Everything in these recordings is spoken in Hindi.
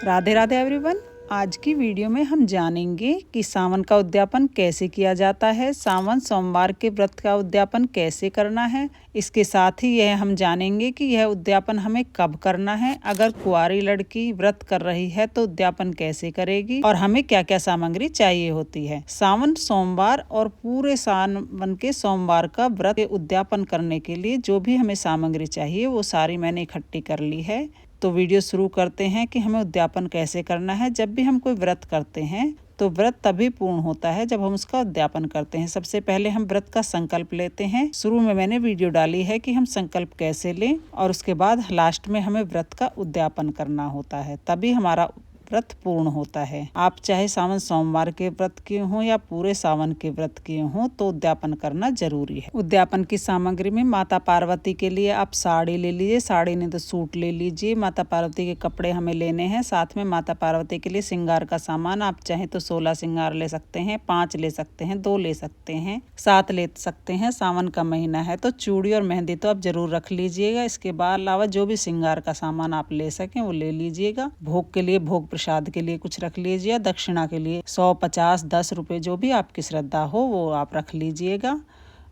राधे राधे एवरीवन। आज की वीडियो में हम जानेंगे कि सावन का उद्यापन कैसे किया जाता है, सावन सोमवार के व्रत का उद्यापन कैसे करना है। इसके साथ ही यह हम जानेंगे कि यह उद्यापन हमें कब करना है, अगर कुंवारी लड़की व्रत कर रही है तो उद्यापन कैसे करेगी और हमें क्या क्या सामग्री चाहिए होती है। सावन सोमवार और पूरे सावन के सोमवार का व्रत के उद्यापन करने के लिए जो भी हमें सामग्री चाहिए वो सारी मैंने इकट्ठी कर ली है। तो वीडियो शुरू करते हैं कि हमें उद्यापन कैसे करना है। जब भी हम कोई व्रत करते हैं तो व्रत तभी पूर्ण होता है जब हम उसका उद्यापन करते हैं। सबसे पहले हम व्रत का संकल्प लेते हैं। शुरू में मैंने वीडियो डाली है कि हम संकल्प कैसे लें और उसके बाद लास्ट में हमें व्रत का उद्यापन करना होता है, तभी हमारा व्रत पूर्ण होता है। आप चाहे सावन सोमवार के व्रत किए हों या पूरे सावन के व्रत किए हों तो उद्यापन करना जरूरी है। उद्यापन की सामग्री में माता पार्वती के लिए आप साड़ी ले लीजिए, साड़ी नहीं तो सूट ले लीजिए। माता पार्वती के कपड़े हमें लेने हैं। साथ में माता पार्वती के लिए श्रृंगार का सामान आप चाहे तो 16 श्रृंगार ले सकते हैं, 5 ले सकते हैं, 2 ले सकते हैं, 7 ले सकते हैं। सावन का महीना है तो चूड़ी और मेहंदी तो आप जरूर रख लीजिएगा। इसके बाद अलावा जो भी श्रृंगार का सामान आप ले सकें वो ले लीजिएगा। भोग के लिए, भोग प्रसाद के लिए कुछ रख लीजिए। दक्षिणा के लिए 100, 50, 10 रुपए जो भी आपकी श्रद्धा हो वो आप रख लीजिएगा।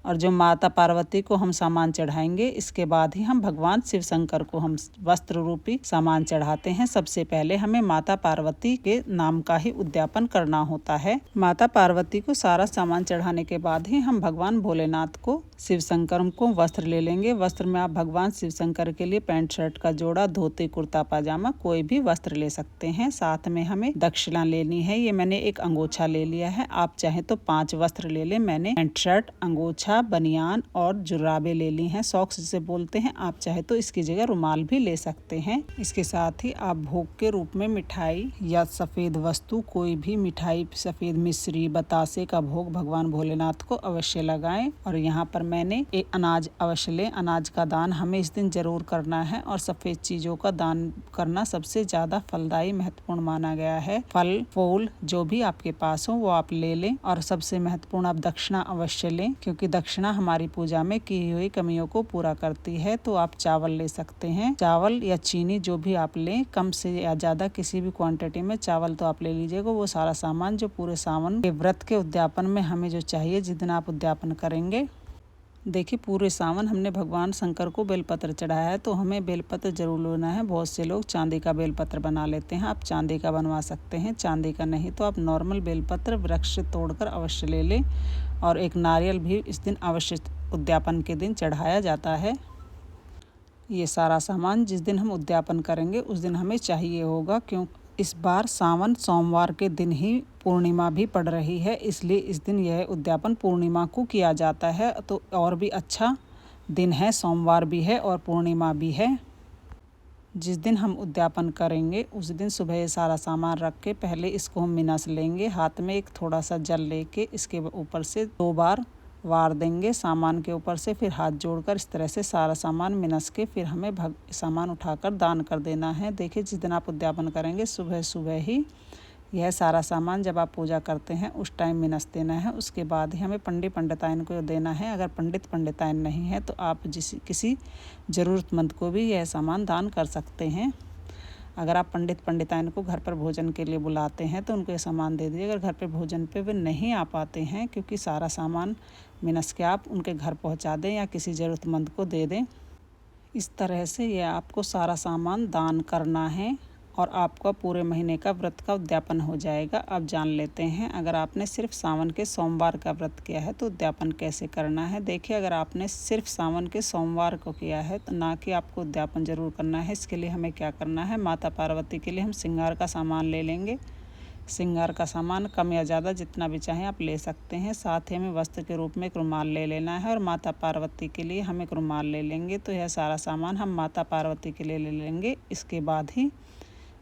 और जो माता पार्वती को हम सामान चढ़ाएंगे इसके बाद ही हम भगवान शिव शंकर को हम वस्त्र रूपी सामान चढ़ाते हैं। सबसे पहले हमें माता पार्वती के नाम का ही उद्यापन करना होता है। माता पार्वती को सारा सामान चढ़ाने के बाद ही हम भगवान भोलेनाथ को, शिव शंकर को वस्त्र ले लेंगे। वस्त्र में आप भगवान शिव शंकर के लिए पैंट शर्ट का जोड़ा, धोती, कुर्ता पाजामा कोई भी वस्त्र ले सकते हैं। साथ में हमें दक्षिणा लेनी है। ये मैंने एक अंगोछा ले लिया है, आप चाहे तो 5 वस्त्र ले लें। मैंने पैंट शर्ट, अंगोछा, बनियान और जुराबे ले ली हैं, सॉक्स जिसे बोलते हैं। आप चाहे तो इसकी जगह रुमाल भी ले सकते हैं। इसके साथ ही आप भोग के रूप में मिठाई या सफेद वस्तु, कोई भी मिठाई, सफेद मिश्री, बतासे का भोग भगवान भोलेनाथ को अवश्य लगाएं। और यहाँ पर मैंने एक अनाज अवश्य लें। अनाज का दान हमें इस दिन जरूर करना है और सफेद चीजों का दान करना सबसे ज्यादा फलदायी, महत्वपूर्ण माना गया है। फल फूल जो भी आपके पास हो वो आप ले लें। और सबसे महत्वपूर्ण आप दक्षिणा अवश्य लें, क्योंकि दक्षिणा हमारी पूजा में की हुई कमियों को पूरा करती है। तो आप चावल ले सकते हैं, चावल या चीनी जो भी आप लें, कम से या ज्यादा किसी भी क्वांटिटी में चावल तो आप ले लीजिएगा। वो सारा सामान जो पूरे सावन के व्रत के उद्यापन में हमें जो चाहिए, जिस दिन आप उद्यापन करेंगे। देखिए, पूरे सावन हमने भगवान शंकर को बेलपत्र चढ़ाया है तो हमें बेलपत्र जरूर लेना है। बहुत से लोग चांदी का बेलपत्र बना लेते हैं, आप चांदी का बनवा सकते हैं। चांदी का नहीं तो आप नॉर्मल बेलपत्र वृक्ष से तोड़कर अवश्य ले लें। और एक नारियल भी इस दिन अवश्य उद्यापन के दिन चढ़ाया जाता है। ये सारा सामान जिस दिन हम उद्यापन करेंगे उस दिन हमें चाहिए होगा, क्यों इस बार सावन सोमवार के दिन ही पूर्णिमा भी पड़ रही है, इसलिए इस दिन यह उद्यापन पूर्णिमा को किया जाता है। तो और भी अच्छा दिन है, सोमवार भी है और पूर्णिमा भी है। जिस दिन हम उद्यापन करेंगे उस दिन सुबह ये सारा सामान रख के पहले इसको हम मिनस लेंगे। हाथ में एक थोड़ा सा जल लेके इसके ऊपर से 2 बार वार देंगे सामान के ऊपर से। फिर हाथ जोड़कर इस तरह से सारा सामान मिनस के फिर हमें सामान उठाकर दान कर देना है। देखिए, जिस दिन आप उद्यापन करेंगे सुबह सुबह ही यह सारा सामान जब आप पूजा करते हैं उस टाइम मिनस देना है। उसके बाद ही हमें पंडित पंडिताइन को देना है। अगर पंडित पंडिताइन नहीं है तो आप किसी ज़रूरतमंद को भी यह सामान दान कर सकते हैं। अगर आप पंडित पंडिताइन को घर पर भोजन के लिए बुलाते हैं तो उनको ये सामान दे दीजिए। अगर घर पे भोजन पे वे नहीं आ पाते हैं, क्योंकि सारा सामान मिनस के आप उनके घर पहुंचा दें या किसी ज़रूरतमंद को दे दें। इस तरह से यह आपको सारा सामान दान करना है और आपका पूरे महीने का व्रत का उद्यापन हो जाएगा। अब जान लेते हैं, अगर आपने सिर्फ सावन के सोमवार का व्रत किया है तो उद्यापन कैसे करना है। देखिए, अगर आपने सिर्फ सावन के सोमवार को किया है तो ना कि आपको उद्यापन जरूर करना है। इसके लिए हमें क्या करना है, माता पार्वती के लिए हम श्रृंगार का सामान ले लेंगे। श्रृंगार का सामान कम या ज़्यादा जितना भी चाहें आप ले सकते हैं। साथ ही हमें वस्त्र के रूप में एक रुमाल ले लेना है और माता पार्वती के लिए हम एक रुमाल ले लेंगे। तो यह सारा सामान हम माता पार्वती के लिए ले लेंगे। इसके बाद ही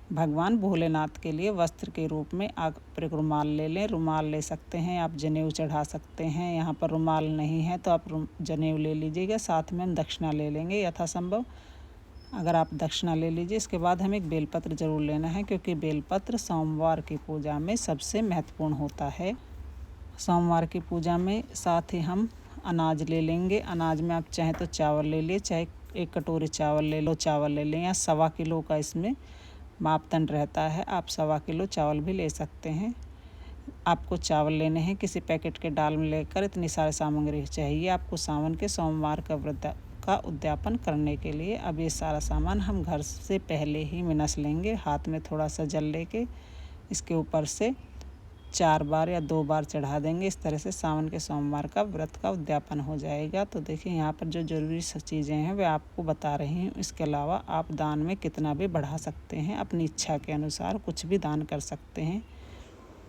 भगवान भोलेनाथ के लिए वस्त्र के रूप में आप एक रुमाल ले लें। रुमाल ले सकते हैं, आप जनेऊ चढ़ा सकते हैं। यहाँ पर रुमाल नहीं है तो आप जनेऊ ले लीजिएगा। साथ में हम दक्षिणा ले लेंगे यथासंभव। अगर आप दक्षिणा ले लीजिए। इसके बाद हमें एक बेलपत्र जरूर लेना है, क्योंकि बेलपत्र सोमवार की पूजा में सबसे महत्वपूर्ण होता है। सोमवार की पूजा में साथ ही हम अनाज ले लेंगे। अनाज में आप चाहे तो चावल ले लिए, चाहे 1 कटोरी चावल ले लो, चावल ले लें या 1.25 किलो का इसमें मापदंड रहता है। आप 1.25 किलो चावल भी ले सकते हैं। आपको चावल लेने हैं किसी पैकेट के डाल में लेकर। इतनी सारी सामग्री चाहिए आपको सावन के सोमवार का व्रत का उद्यापन करने के लिए। अब ये सारा सामान हम घर से पहले ही मिनस लेंगे। हाथ में थोड़ा सा जल लेके इसके ऊपर से 4 बार या 2 बार चढ़ा देंगे। इस तरह से सावन के सोमवार का व्रत का उद्यापन हो जाएगा। तो देखिए यहाँ पर जो ज़रूरी चीज़ें हैं वे आपको बता रही हूँ। इसके अलावा आप दान में कितना भी बढ़ा सकते हैं, अपनी इच्छा के अनुसार कुछ भी दान कर सकते हैं।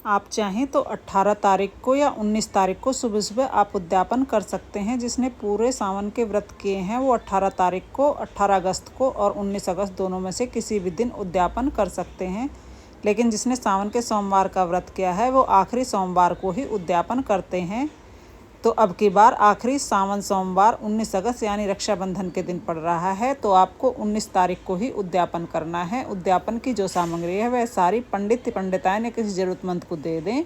आप चाहें तो 18 तारीख को या 19 तारीख को सुबह सुबह आप उद्यापन कर सकते हैं। जिसने पूरे सावन के व्रत किए हैं वो 18 तारीख को, 18 अगस्त को और 19 अगस्त दोनों में से किसी भी दिन उद्यापन कर सकते हैं। लेकिन जिसने सावन के सोमवार का व्रत किया है वो आखिरी सोमवार को ही उद्यापन करते हैं। तो अब की बार आखिरी सावन सोमवार 19 अगस्त यानी रक्षाबंधन के दिन पड़ रहा है। तो आपको 19 तारीख को ही उद्यापन करना है। उद्यापन की जो सामग्री है वह सारी पंडिताएं ने किसी ज़रूरतमंद को दे दें